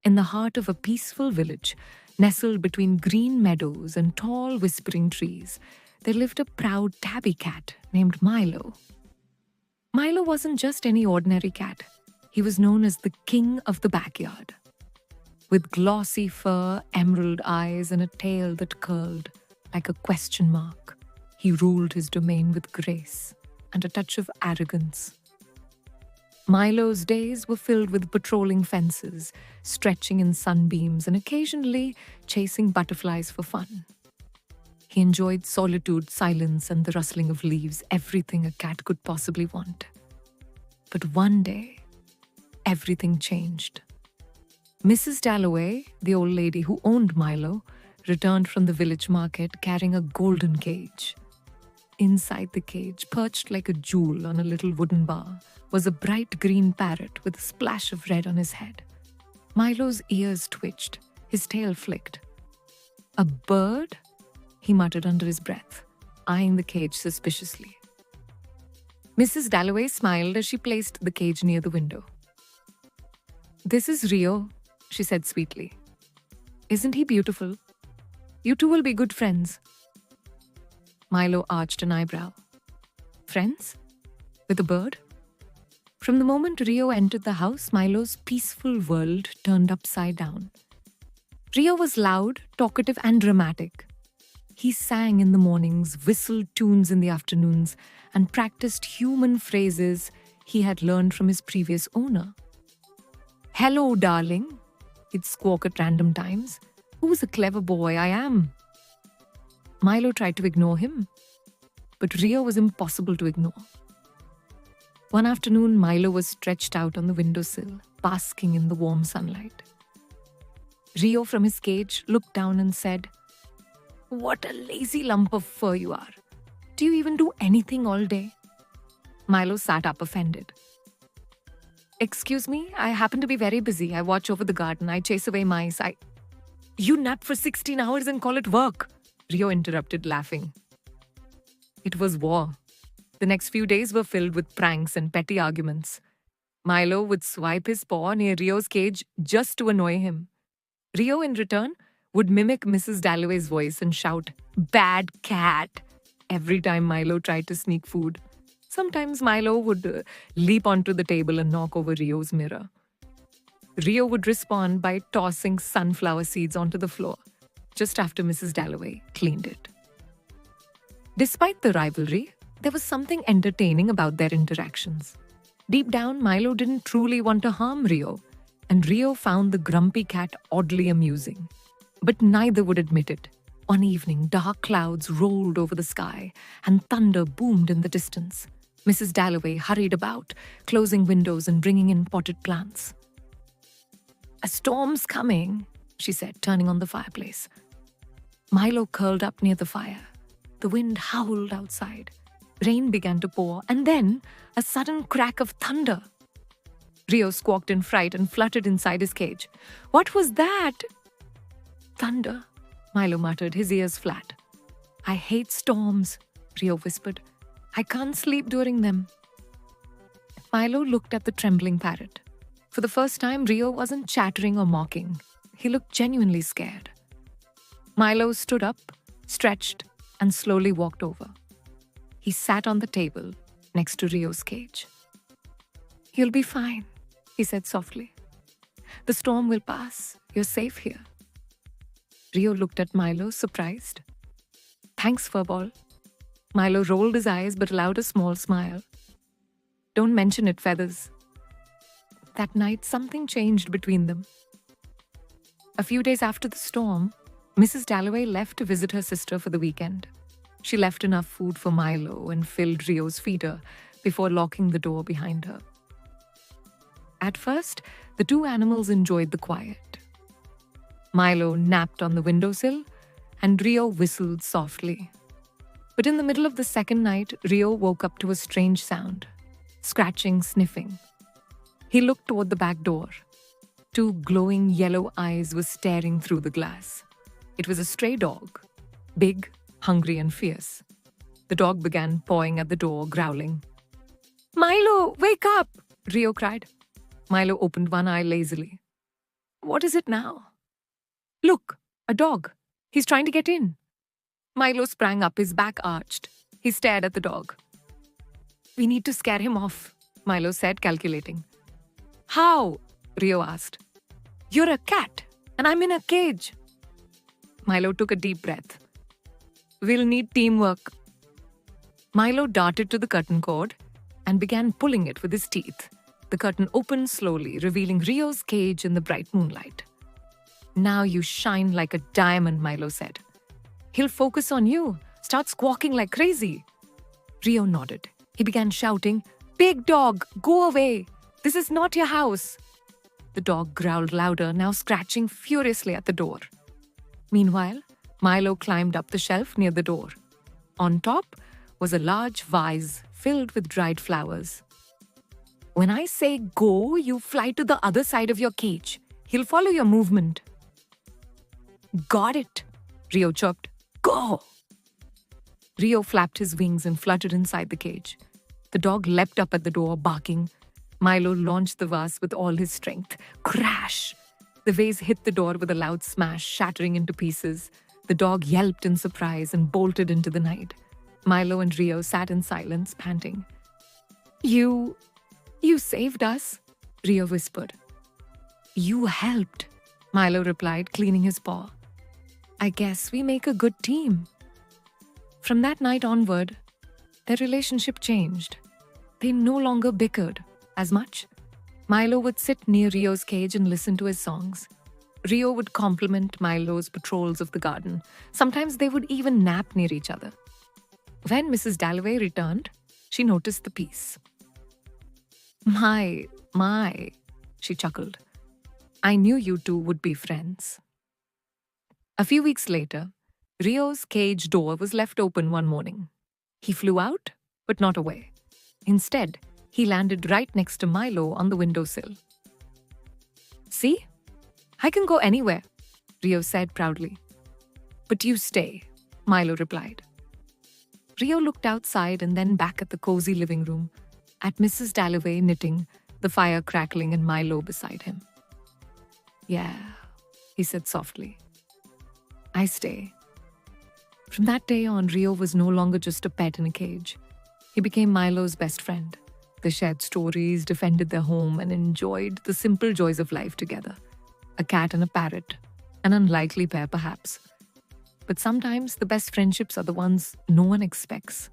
In the heart of a peaceful village, nestled between green meadows and tall whispering trees, there lived a proud tabby cat named Milo. Milo wasn't just any ordinary cat. He was known as the king of the backyard. With glossy fur, emerald eyes, and a tail that curled like a question mark, he ruled his domain with grace and a touch of arrogance. Milo's days were filled with patrolling fences, stretching in sunbeams, and occasionally chasing butterflies for fun. He enjoyed solitude, silence, and the rustling of leaves, everything a cat could possibly want. But one day, everything changed. Mrs. Dalloway, the old lady who owned Milo, returned from the village market carrying a golden cage. Inside the cage, perched like a jewel on a little wooden bar, was a bright green parrot with a splash of red on his head. Milo's ears twitched, his tail flicked. "A bird?" he muttered under his breath, eyeing the cage suspiciously. Mrs. Dalloway smiled as she placed the cage near the window. "This is Rio," she said sweetly. "Isn't he beautiful? You two will be good friends." Milo arched an eyebrow. Friends? With a bird? From the moment Rio entered the house, Milo's peaceful world turned upside down. Rio was loud, talkative, and dramatic. He sang in the mornings, whistled tunes in the afternoons, and practiced human phrases he had learned from his previous owner. "Hello, darling," he'd squawk at random times. "Who's a clever boy I am." Milo tried to ignore him, but Rio was impossible to ignore. One afternoon, Milo was stretched out on the windowsill, basking in the warm sunlight. Rio, from his cage, looked down and said, "What a lazy lump of fur you are. Do you even do anything all day?" Milo sat up offended. "Excuse me, I happen to be very busy. I watch over the garden. I chase away mice. You nap for 16 hours and call it work," Rio interrupted, laughing. It was war. The next few days were filled with pranks and petty arguments. Milo would swipe his paw near Rio's cage just to annoy him. Rio, in return, would mimic Mrs. Dalloway's voice and shout, "Bad cat," every time Milo tried to sneak food. Sometimes Milo would leap onto the table and knock over Rio's mirror. Rio would respond by tossing sunflower seeds onto the floor, just after Mrs. Dalloway cleaned it. Despite the rivalry, there was something entertaining about their interactions. Deep down, Milo didn't truly want to harm Rio, and Rio found the grumpy cat oddly amusing. But neither would admit it. One evening, dark clouds rolled over the sky, and thunder boomed in the distance. Mrs. Dalloway hurried about, closing windows and bringing in potted plants. "A storm's coming," she said, turning on the fireplace. Milo curled up near the fire. The wind howled outside. Rain began to pour, and then a sudden crack of thunder. Rio squawked in fright and fluttered inside his cage. "What was that?" "Thunder," Milo muttered, his ears flat. "I hate storms," Rio whispered. "I can't sleep during them." Milo looked at the trembling parrot. For the first time, Rio wasn't chattering or mocking. He looked genuinely scared. Milo stood up, stretched, and slowly walked over. He sat on the table next to Rio's cage. "You'll be fine," he said softly. "The storm will pass. You're safe here." Rio looked at Milo, surprised. "Thanks, Furball." Milo rolled his eyes but allowed a small smile. "Don't mention it, Feathers." That night, something changed between them. A few days after the storm, Mrs. Dalloway left to visit her sister for the weekend. She left enough food for Milo and filled Rio's feeder before locking the door behind her. At first, the two animals enjoyed the quiet. Milo napped on the windowsill, and Rio whistled softly. But in the middle of the second night, Rio woke up to a strange sound, scratching, sniffing. He looked toward the back door. Two glowing yellow eyes were staring through the glass. It was a stray dog, big, hungry, and fierce. The dog began pawing at the door, growling. "Milo, wake up!" Rio cried. Milo opened one eye lazily. What is it now? Look, a dog. He's trying to get in. Milo sprang up, his back arched. He stared at the dog. We need to scare him off, Milo said, calculating. How? Rio asked. You're a cat, and I'm in a cage. Milo took a deep breath. We'll need teamwork. Milo darted to the curtain cord and began pulling it with his teeth. The curtain opened slowly, revealing Rio's cage in the bright moonlight. Now you shine like a diamond, Milo said. He'll focus on you, start squawking like crazy. Rio nodded. He began shouting, Big dog, go away. This is not your house. The dog growled louder, now scratching furiously at the door. Meanwhile, Milo climbed up the shelf near the door. On top was a large vase filled with dried flowers. When I say go, you fly to the other side of your cage. He'll follow your movement. Got it, Rio chirped. Go! Rio flapped his wings and fluttered inside the cage. The dog leapt up at the door, barking. Milo launched the vase with all his strength. Crash! The vase hit the door with a loud smash, shattering into pieces. The dog yelped in surprise and bolted into the night. Milo and Rio sat in silence, panting. You saved us, Rio whispered. You helped, Milo replied, cleaning his paw. I guess we make a good team. From that night onward, their relationship changed. They no longer bickered as much. Milo would sit near Rio's cage and listen to his songs. Rio would compliment Milo's patrols of the garden. Sometimes they would even nap near each other. When Mrs. Dalloway returned, she noticed the peace. My, she chuckled. I knew you two would be friends. A few weeks later, Rio's cage door was left open one morning. He flew out, but not away. Instead, he landed right next to Milo on the windowsill. See? I can go anywhere, Rio said proudly. But you stay, Milo replied. Rio looked outside and then back at the cozy living room, at Mrs. Dalloway knitting, the fire crackling and Milo beside him. Yeah, he said softly. I stay. From that day on, Rio was no longer just a pet in a cage. He became Milo's best friend. They shared stories, defended their home, and enjoyed the simple joys of life together. A cat and a parrot, an unlikely pair perhaps. But sometimes the best friendships are the ones no one expects.